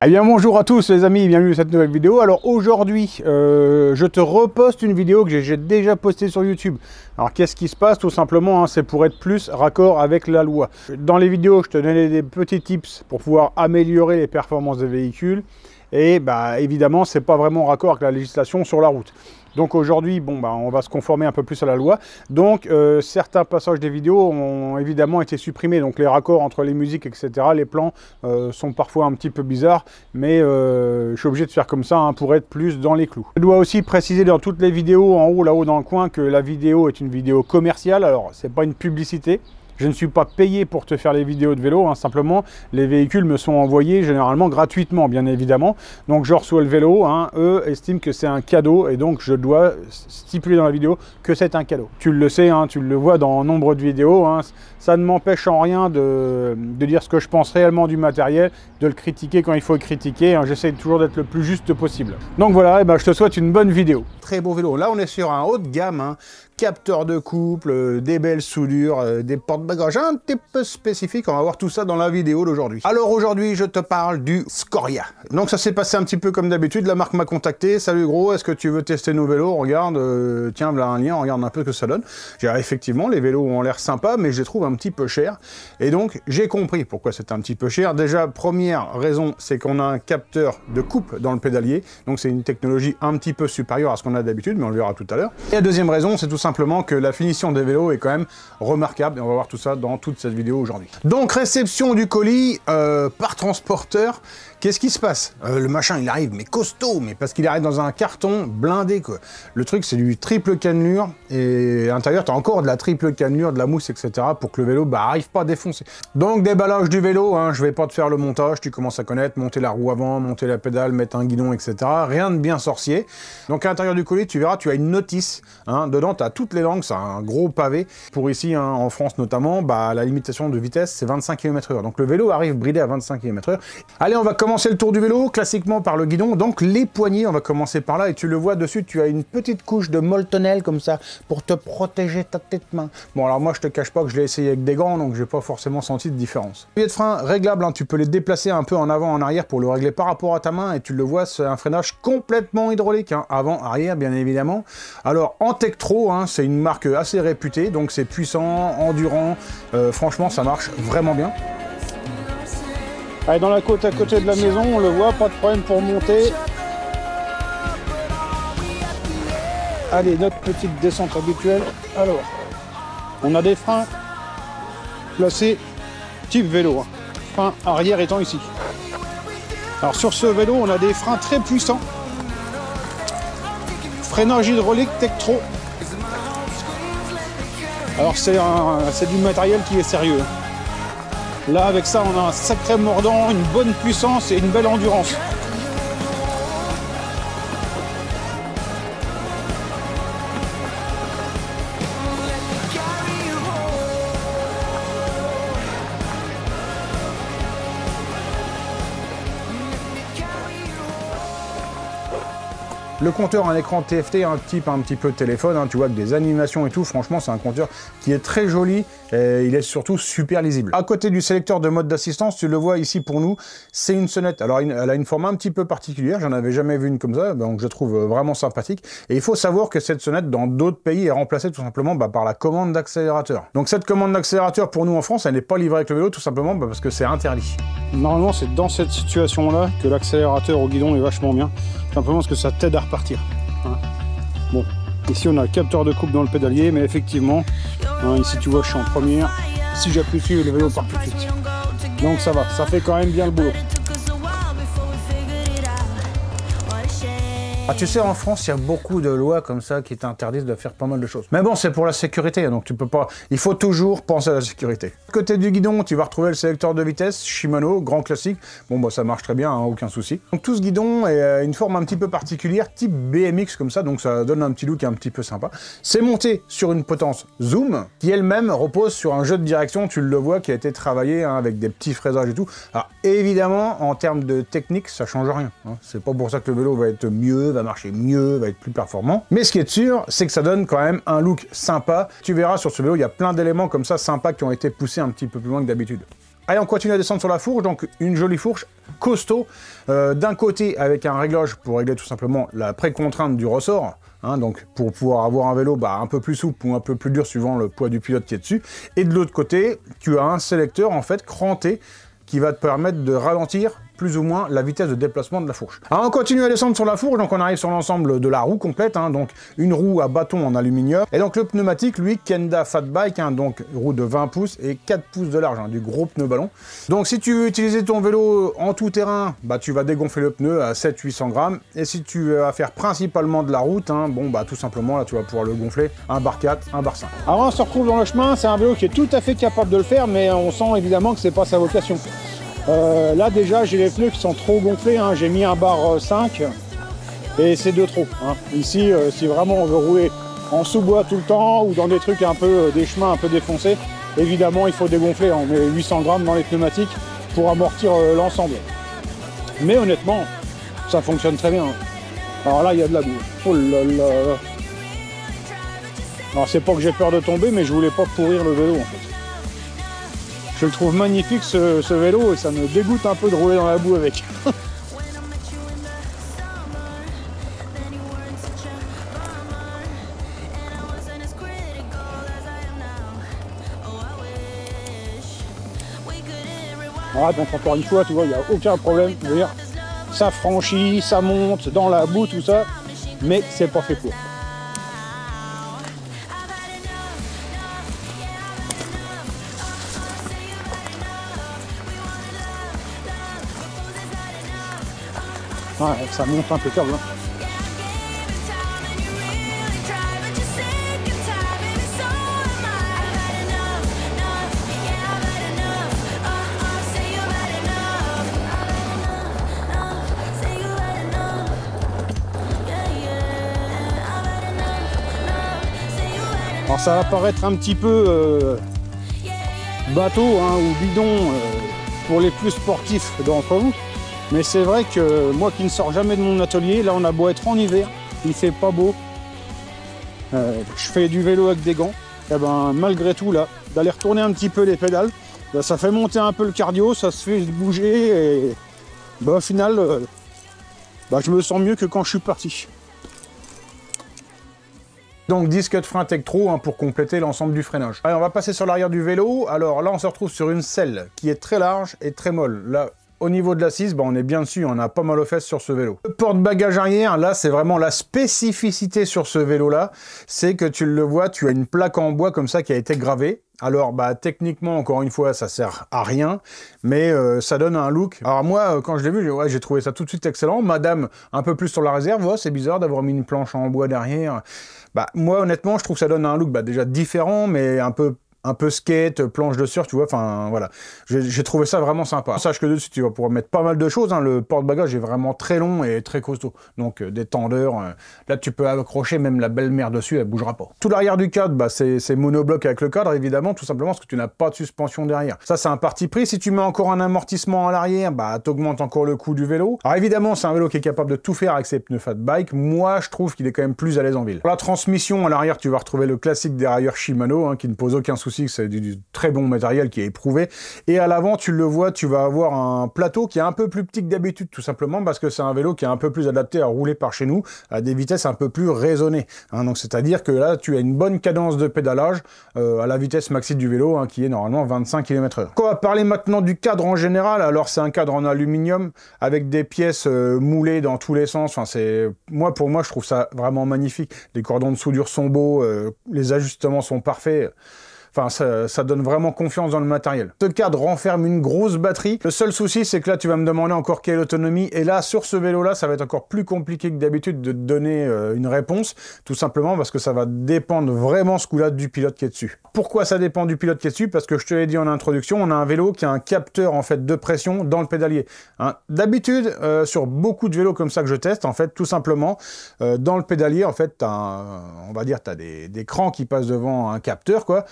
Eh bien bonjour à tous les amis, bienvenue dans cette nouvelle vidéo. Alors aujourd'hui, je te reposte une vidéo que j'ai déjà postée sur YouTube. Alors qu'est-ce qui se passe? Tout simplement, hein, c'est pour être plus raccord avec la loi. Dans les vidéos, je te donnais des petits tips pour pouvoir améliorer les performances des véhicules. Et bah, évidemment, c'est pas vraiment raccord avec la législation sur la route. Donc aujourd'hui, bon, bah, on va se conformer un peu plus à la loi. Donc certains passages des vidéos ont évidemment été supprimés. Donc les raccords entre les musiques, etc., les plans sont parfois un petit peu bizarres. Mais je suis obligé de faire comme ça, hein, pour être plus dans les clous. Je dois aussi préciser dans toutes les vidéos, en haut, là-haut dans le coin, que la vidéo est une vidéo commerciale. Alors, c'est pas une publicité. Je ne suis pas payé pour te faire les vidéos de vélo, hein, simplement les véhicules me sont envoyés généralement gratuitement, bien évidemment. Donc je reçois le vélo, hein, eux estiment que c'est un cadeau et donc je dois stipuler dans la vidéo que c'est un cadeau. Tu le sais, hein, tu le vois dans nombre de vidéos, hein, ça ne m'empêche en rien de dire ce que je pense réellement du matériel, de le critiquer quand il faut le critiquer, hein, j'essaie toujours d'être le plus juste possible. Donc voilà, et ben, je te souhaite une bonne vidéo. Très beau vélo, là on est sur un haut de gamme, hein, capteur de couple, des belles soudures, des porte-bagages un petit peu spécifiques. On va voir tout ça dans la vidéo d'aujourd'hui. Alors aujourd'hui, je te parle du Scoria. Donc ça s'est passé un petit peu comme d'habitude. La marque m'a contacté. Salut gros, est-ce que tu veux tester nos vélos? Regarde, tiens, voilà un lien, regarde un peu ce que ça donne. J'ai dit, effectivement, les vélos ont l'air sympas, mais je les trouve un petit peu chers. Et donc, j'ai compris pourquoi c'est un petit peu cher. Déjà, première raison, c'est qu'on a un capteur de coupe dans le pédalier. Donc c'est une technologie un petit peu supérieure à ce qu'on a d'habitude, mais on le verra tout à l'heure. Et la deuxième raison, c'est tout simplement que la finition des vélos est quand même remarquable et on va voir tout ça dans toute cette vidéo aujourd'hui. Donc réception du colis par transporteur. Qu'est-ce qui se passe? Le machin il arrive mais costaud, mais parce qu'il arrive dans un carton blindé quoi. Le truc c'est du triple cannelure et à l'intérieur tu as encore de la triple cannelure, de la mousse etc. pour que le vélo bah, arrive pas à défoncer. Donc déballage du vélo, hein, je vais pas te faire le montage, tu commences à connaître, monter la roue avant, monter la pédale, mettre un guidon etc. Rien de bien sorcier. Donc à l'intérieur du colis tu verras, tu as une notice, hein, dedans tu as toutes les langues, c'est un gros pavé. Pour ici hein, en France notamment, bah, la limitation de vitesse c'est 25 km/h. Donc le vélo arrive bridé à 25 km/h. Allez on va commencer le tour du vélo, classiquement par le guidon, donc les poignées, on va commencer par là, et tu le vois dessus, tu as une petite couche de moltonel comme ça, pour te protéger ta tête main. Bon alors moi je te cache pas que je l'ai essayé avec des gants, donc j'ai pas forcément senti de différence. Levier de frein réglable, hein, tu peux les déplacer un peu en avant, en arrière pour le régler par rapport à ta main, et tu le vois, c'est un freinage complètement hydraulique, hein, avant, arrière bien évidemment. Alors en Tektro, hein, c'est une marque assez réputée, donc c'est puissant, endurant, franchement ça marche vraiment bien. Allez, dans la côte à côté de la maison, on le voit, pas de problème pour monter. Allez, notre petite descente habituelle. Alors, on a des freins placés type vélo, hein. Frein arrière étant ici. Alors sur ce vélo, on a des freins très puissants. Freinage hydraulique Tektro. Alors c'est du matériel qui est sérieux. Là, avec ça, on a un sacré mordant, une bonne puissance et une belle endurance. Le compteur a un écran TFT, un petit peu de téléphone, hein, tu vois, avec des animations et tout. Franchement, c'est un compteur qui est très joli et il est surtout super lisible. À côté du sélecteur de mode d'assistance, tu le vois ici pour nous, c'est une sonnette. Alors, elle a une forme un petit peu particulière, j'en avais jamais vu une comme ça, donc je trouve vraiment sympathique. Et il faut savoir que cette sonnette, dans d'autres pays, est remplacée tout simplement par la commande d'accélérateur. Donc cette commande d'accélérateur, pour nous en France, elle n'est pas livrée avec le vélo, tout simplement parce que c'est interdit. Normalement, c'est dans cette situation-là que l'accélérateur au guidon est vachement bien. Simplement parce que ça t'aide à repartir. Hein. Bon, ici on a le capteur de coupe dans le pédalier, mais effectivement, hein, ici tu vois je suis en première. Si j'appuie dessus, le vélo part tout de suite. Donc ça va, ça fait quand même bien le boulot. Ah, tu sais, en France, il y a beaucoup de lois comme ça qui t'interdisent de faire pas mal de choses. Mais bon, c'est pour la sécurité, donc tu peux pas... Il faut toujours penser à la sécurité. Côté du guidon, tu vas retrouver le sélecteur de vitesse, Shimano, grand classique. Bon, bah ça marche très bien, hein, aucun souci. Donc tout ce guidon est une forme un petit peu particulière, type BMX comme ça, donc ça donne un petit look un petit peu sympa. C'est monté sur une potence Zoom, qui elle-même repose sur un jeu de direction, tu le vois, qui a été travaillé hein, avec des petits fraisages et tout. Alors évidemment, en termes de technique, ça change rien. Hein. C'est pas pour ça que le vélo va être mieux, va marcher mieux, va être plus performant. Mais ce qui est sûr, c'est que ça donne quand même un look sympa. Tu verras sur ce vélo, il y a plein d'éléments comme ça sympas qui ont été poussés un petit peu plus loin que d'habitude. Allez, on continue à descendre sur la fourche, donc une jolie fourche costaud, d'un côté avec un réglage pour régler tout simplement la précontrainte du ressort, hein, donc pour pouvoir avoir un vélo un peu plus souple ou un peu plus dur suivant le poids du pilote qui est dessus, et de l'autre côté, tu as un sélecteur en fait cranté qui va te permettre de ralentir plus ou moins la vitesse de déplacement de la fourche. Alors on continue à descendre sur la fourche, donc on arrive sur l'ensemble de la roue complète, hein, donc une roue à bâton en aluminium, et donc le pneumatique, lui, Kenda Fat Bike, hein, donc roue de 20 pouces et 4 pouces de large, hein, du gros pneu ballon. Donc si tu veux utiliser ton vélo en tout terrain, tu vas dégonfler le pneu à 700-800 grammes, et si tu vas faire principalement de la route, hein, tout simplement, là tu vas pouvoir le gonfler un bar 4, un bar 5. Alors on se retrouve dans le chemin, c'est un vélo qui est tout à fait capable de le faire, mais on sent évidemment que c'est pas sa vocation. Là déjà j'ai les pneus qui sont trop gonflés, hein. J'ai mis un bar 5 et c'est de trop, hein. Ici si vraiment on veut rouler en sous-bois tout le temps ou dans des trucs un peu, des chemins un peu défoncés, évidemment il faut dégonfler, on met 800 grammes dans les pneumatiques pour amortir l'ensemble. Mais honnêtement ça fonctionne très bien, hein. Alors là il y a de la boue, oh là là. Alors c'est pas que j'ai peur de tomber, mais je voulais pas pourrir le vélo en fait. Je le trouve magnifique ce vélo et ça me dégoûte un peu de rouler dans la boue avec. Voilà, donc encore une fois, tu vois, il n'y a aucun problème. Je veux dire, ça franchit, ça monte dans la boue, tout ça, mais c'est pas fait pour. Ouais, ça monte impeccable, hein. Alors ça va paraître un petit peu bateau, hein, ou bidon pour les plus sportifs d'entre vous. Mais c'est vrai que moi qui ne sors jamais de mon atelier, là on a beau être en hiver, il fait pas beau, je fais du vélo avec des gants, et malgré tout là, d'aller retourner un petit peu les pédales, ça fait monter un peu le cardio, ça se fait bouger et au final, je me sens mieux que quand je suis parti. Donc disque de frein Tektro, hein, pour compléter l'ensemble du freinage. Allez, on va passer sur l'arrière du vélo. Alors là on se retrouve sur une selle qui est très large et très molle. Là, au niveau de l'assise, on est bien dessus, on a pas mal aux fesses sur ce vélo. Le porte-bagages arrière, là, c'est vraiment la spécificité sur ce vélo-là, c'est que tu le vois, tu as une plaque en bois comme ça qui a été gravée. Alors, techniquement, encore une fois, ça sert à rien, mais ça donne un look. Alors moi, quand je l'ai vu, j'ai trouvé ça tout de suite excellent. Madame, un peu plus sur la réserve, c'est bizarre d'avoir mis une planche en bois derrière. Moi, honnêtement, je trouve que ça donne un look déjà différent, mais un peu skate, planche de surf, tu vois, enfin voilà. J'ai trouvé ça vraiment sympa. Sache que dessus, tu vas pouvoir mettre pas mal de choses, hein. Le porte-bagages est vraiment très long et très costaud. Donc des tendeurs, là tu peux accrocher même la belle-mère dessus, elle bougera pas. Tout l'arrière du cadre, c'est monobloc avec le cadre, évidemment, tout simplement parce que tu n'as pas de suspension derrière. Ça, c'est un parti pris. Si tu mets encore un amortissement à l'arrière, t'augmentes encore le coût du vélo. Alors évidemment, c'est un vélo qui est capable de tout faire avec ses pneus fat bike. Moi, je trouve qu'il est quand même plus à l'aise en ville. Pour la transmission, à l'arrière, tu vas retrouver le classique dérailleur Shimano, hein, qui ne pose aucun souci. C'est du très bon matériel qui est éprouvé. Et à l'avant, tu le vois, tu vas avoir un plateau qui est un peu plus petit que d'habitude, tout simplement parce que c'est un vélo qui est un peu plus adapté à rouler par chez nous, à des vitesses un peu plus raisonnées, hein. Donc c'est-à-dire que là, tu as une bonne cadence de pédalage à la vitesse maxi du vélo, hein, qui est normalement 25 km/h. On va parler maintenant du cadre en général. Alors c'est un cadre en aluminium avec des pièces moulées dans tous les sens. Enfin, pour moi, je trouve ça vraiment magnifique. Les cordons de soudure sont beaux, les ajustements sont parfaits. Enfin, ça donne vraiment confiance dans le matériel. Ce cadre renferme une grosse batterie. Le seul souci, c'est que là, tu vas me demander encore quelle autonomie. Et là, sur ce vélo-là, ça va être encore plus compliqué que d'habitude de te donner une réponse. Tout simplement parce que ça va dépendre vraiment ce coup-là du pilote qui est dessus. Pourquoi ça dépend du pilote qui est dessus? Parce que je te l'ai dit en introduction, on a un vélo qui a un capteur en fait de pression dans le pédalier, hein. D'habitude, sur beaucoup de vélos comme ça que je teste, en fait, tout simplement, dans le pédalier, en fait, on va dire, tu as des crans qui passent devant un capteur, quoi.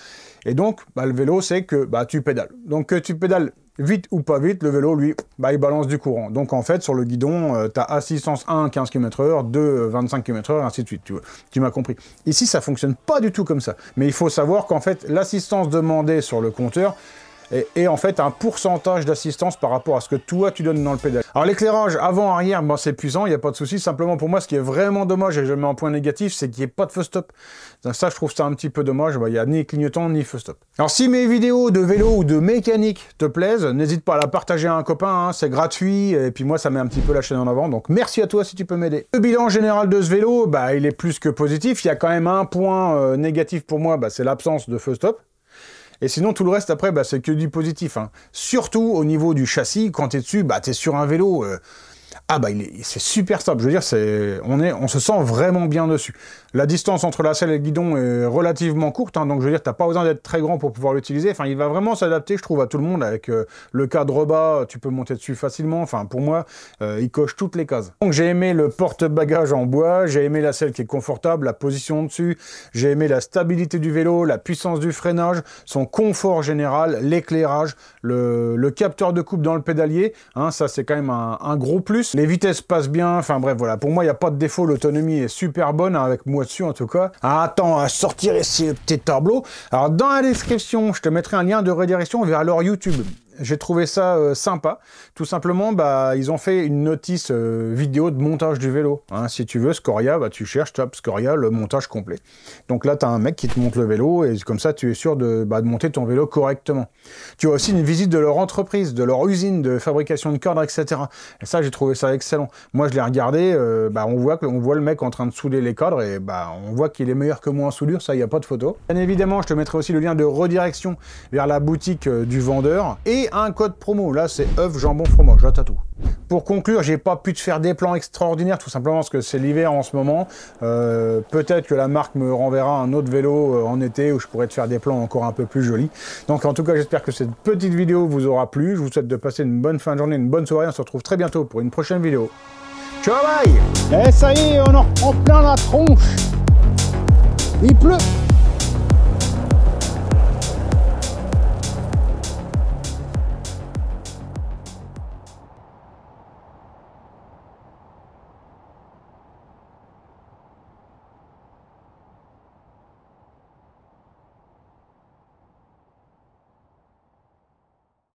Et donc, le vélo, c'est que tu pédales. Donc, que tu pédales vite ou pas vite, le vélo, lui, bah, il balance du courant. Donc en fait, sur le guidon, tu as assistance 1, 15 km/h, 2, 25 km/h, ainsi de suite. Tu m'as compris. Ici, ça fonctionne pas du tout comme ça. Mais il faut savoir qu'en fait, l'assistance demandée sur le compteur et en fait un pourcentage d'assistance par rapport à ce que toi tu donnes dans le pédale. Alors l'éclairage avant-arrière, bon, c'est puissant, il n'y a pas de souci. Simplement pour moi, ce qui est vraiment dommage, et je mets en point négatif, c'est qu'il n'y ait pas de feu stop. Ça, je trouve ça un petit peu dommage. Il n'y a ni clignotant ni feu stop. Alors si mes vidéos de vélo ou de mécanique te plaisent, n'hésite pas à la partager à un copain, hein, c'est gratuit, et puis moi ça met un petit peu la chaîne en avant, donc merci à toi si tu peux m'aider. Le bilan général de ce vélo, bah, il est plus que positif. Il y a quand même un point négatif pour moi, bah, c'est l'absence de feu stop. Et sinon, tout le reste, après, bah, c'est que du positif. Hein. Surtout au niveau du châssis, quand tu es dessus, bah, tu es sur un vélo... Ah bah c'est super stable, je veux dire, on se sent vraiment bien dessus. La distance entre la selle et le guidon est relativement courte, hein, donc je veux dire, t'as pas besoin d'être très grand pour pouvoir l'utiliser. Enfin, il va vraiment s'adapter, je trouve, à tout le monde. Avec le cadre bas, tu peux monter dessus facilement. Enfin, pour moi, il coche toutes les cases. Donc j'ai aimé le porte-bagages en bois, j'ai aimé la selle qui est confortable, la position dessus, j'ai aimé la stabilité du vélo, la puissance du freinage, son confort général, l'éclairage, le capteur de coupe dans le pédalier, hein, ça c'est quand même un gros plus. Les vitesses passent bien, enfin bref, voilà. Pour moi, il n'y a pas de défaut, l'autonomie est super bonne, hein, avec moi dessus en tout cas. Ah, attends, à sortir ici le petit tableau. Alors, dans la description, je te mettrai un lien de redirection vers leur YouTube. J'ai trouvé ça sympa. Tout simplement, bah, ils ont fait une notice vidéo de montage du vélo. Hein, si tu veux, Scoria, bah, tu cherches, top, Scoria, le montage complet. Donc là, tu as un mec qui te monte le vélo et comme ça, tu es sûr de monter ton vélo correctement. Tu as aussi une visite de leur entreprise, de leur usine de fabrication de cadres, etc. Et ça, j'ai trouvé ça excellent. Moi, je l'ai regardé, bah, on voit le mec en train de souder les cadres et bah, on voit qu'il est meilleur que moi en soudure, ça, il n'y a pas de photo. Bien évidemment, je te mettrai aussi le lien de redirection vers la boutique du vendeur et un code promo, là c'est œuf jambon fromage, là t'as tout. Pour conclure, j'ai pas pu te faire des plans extraordinaires, tout simplement parce que c'est l'hiver en ce moment. Peut-être que la marque me renverra un autre vélo en été où je pourrais te faire des plans encore un peu plus jolis. Donc en tout cas, j'espère que cette petite vidéo vous aura plu. Je vous souhaite de passer une bonne fin de journée, une bonne soirée. On se retrouve très bientôt pour une prochaine vidéo. Ciao, bye! Et ça y est, on en reprend plein la tronche. Il pleut.